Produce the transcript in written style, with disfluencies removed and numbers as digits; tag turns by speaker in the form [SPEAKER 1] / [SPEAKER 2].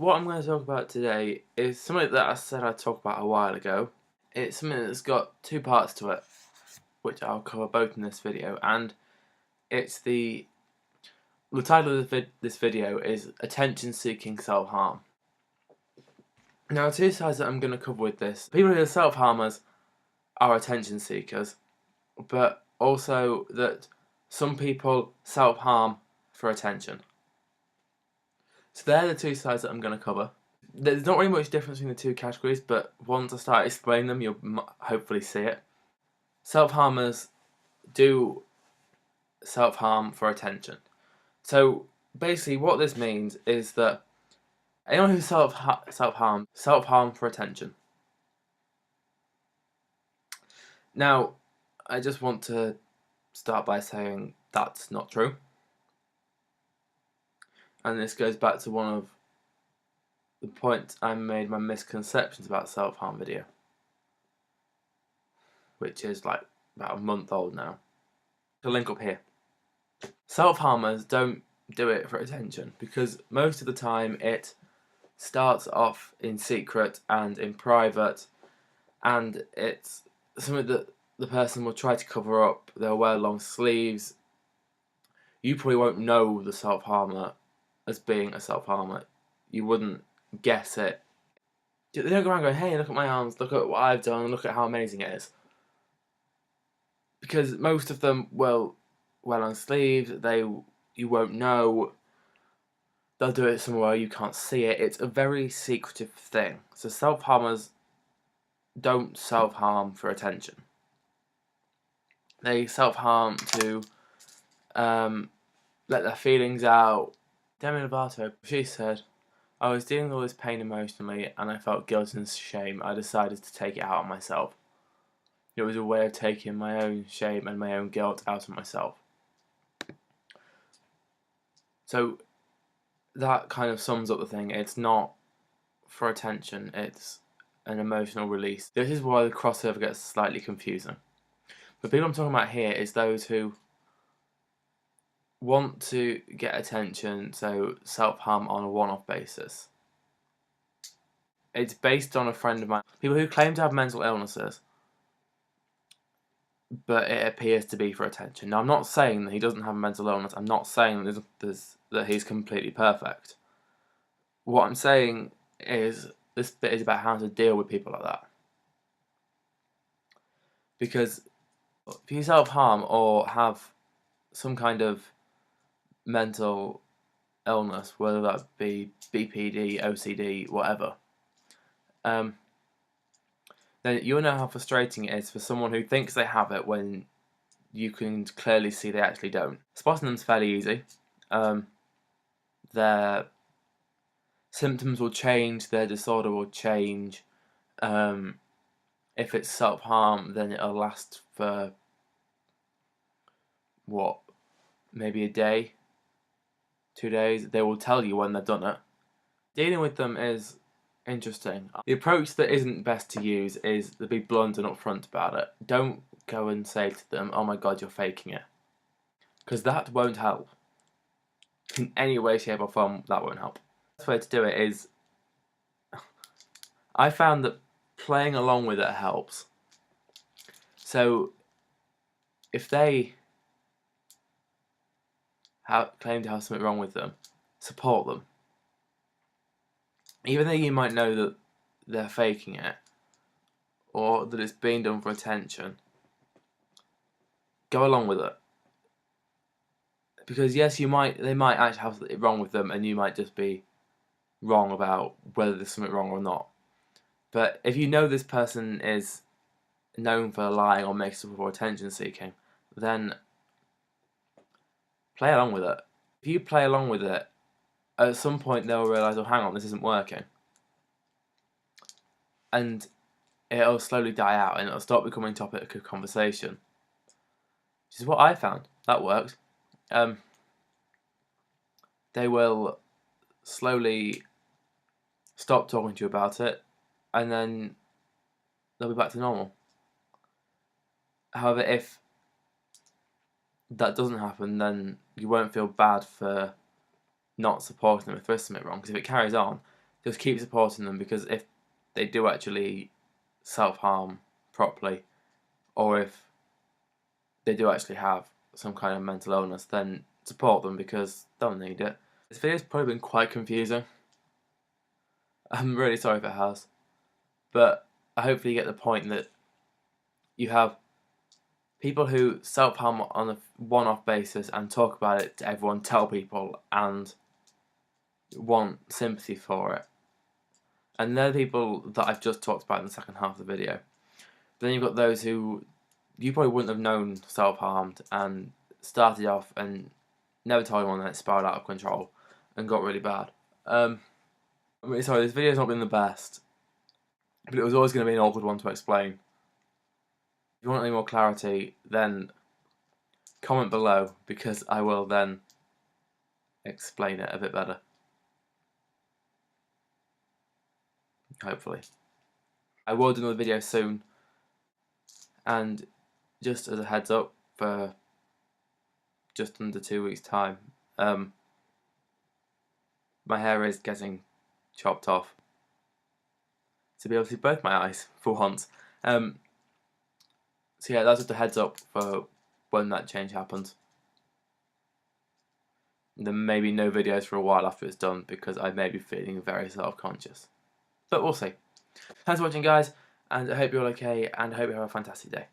[SPEAKER 1] what I'm going to talk about today is something that I said I'd talk about a while ago. It's something that's got two parts to it, which I'll cover both in this video, and it's the title of this video is Attention-Seeking Self-Harm. Now, the two sides that I'm going to cover with this, people who are self-harmers are attention seekers, but also that some people self-harm for attention. So they're the two sides that I'm going to cover. There's not really much difference between the two categories, but once I start explaining them, you'll hopefully see it. Self-harmers do self-harm for attention. So basically what this means is that anyone who self-harm for attention. Now, I just want to start by saying that's not true. And this goes back to one of the points I made, my misconceptions about self-harm video, which is like about a month old now. The link up here. Self-harmers don't do it for attention because most of the time it starts off in secret and in private, and it's something that the person will try to cover up. They'll wear long sleeves. You probably won't know the self-harmer as being a self-harmer. You wouldn't guess it. They don't go around going, hey, look at my arms, look at what I've done, look at how amazing it is. Because most of them will wear long sleeves, you won't know. They'll do it somewhere you can't see it. It's a very secretive thing. So self-harmers don't self-harm for attention. They self-harm to let their feelings out. Demi Lovato, she said, I was dealing with all this pain emotionally and I felt guilt and shame. I decided to take it out on myself. It was a way of taking my own shame and my own guilt out on myself. So that kind of sums up the thing. It's not for attention, it's an emotional release. This is why the crossover gets slightly confusing. The people I'm talking about here is those who want to get attention, so self-harm on a one-off basis. It's based on a friend of mine. People who claim to have mental illnesses, but it appears to be for attention. Now, I'm not saying that he doesn't have a mental illness. I'm not saying that he's completely perfect. What I'm saying is this bit is about how to deal with people like that. Because if you self-harm or have some kind of mental illness, whether that be BPD, OCD, whatever, then you'll know how frustrating it is for someone who thinks they have it when you can clearly see they actually don't. Spotting them's fairly easy. Their symptoms will change, their disorder will change. If it's self-harm, then it'll last for, maybe a day, 2 days. They will tell you when they've done it. Dealing with them is interesting. The approach that isn't best to use is to be blunt and upfront about it. Don't go and say to them, oh my god, you're faking it. Because that won't help. In any way, shape or form, that won't help. The best way to do it is, I found that playing along with it helps. So, if they claim to have something wrong with them, support them. Even though you might know that they're faking it, or that it's being done for attention, go along with it. Because yes, they might actually have something wrong with them, and you might just be wrong about whether there's something wrong or not. But if you know this person is known for lying or making stuff for attention seeking, then play along with it. If you play along with it, at some point they'll realise, oh hang on, this isn't working. And it'll slowly die out and it'll stop becoming topic of conversation. Which is what I found. That works. They will slowly stop talking to you about it, and then they'll be back to normal. However, if that doesn't happen, then you won't feel bad for not supporting them if there is something wrong, because if it carries on, just keep supporting them, because if they do actually self-harm properly, or if they do actually have some kind of mental illness, then support them, because they'll need it. This video's probably been quite confusing. I'm really sorry if it has, but I hopefully you get the point that you have people who self-harm on a one-off basis and talk about it to everyone, tell people, and want sympathy for it. And they're the people that I've just talked about in the second half of the video. Then you've got those who you probably wouldn't have known self-harmed and started off and never told anyone, and it spiraled out of control and got really bad. I'm really sorry, this video's not been the best, but it was always going to be an awkward one to explain. If you want any more clarity, then comment below, because I will then explain it a bit better. Hopefully. I will do another video soon, and just as a heads up, for just under 2 weeks' time, my hair is getting chopped off to be able to see both my eyes for once. So yeah, that's just a heads up for when that change happens. There may be no videos for a while after it's done, because I may be feeling very self-conscious. But we'll see. Thanks for watching, guys, and I hope you're all okay, and I hope you have a fantastic day.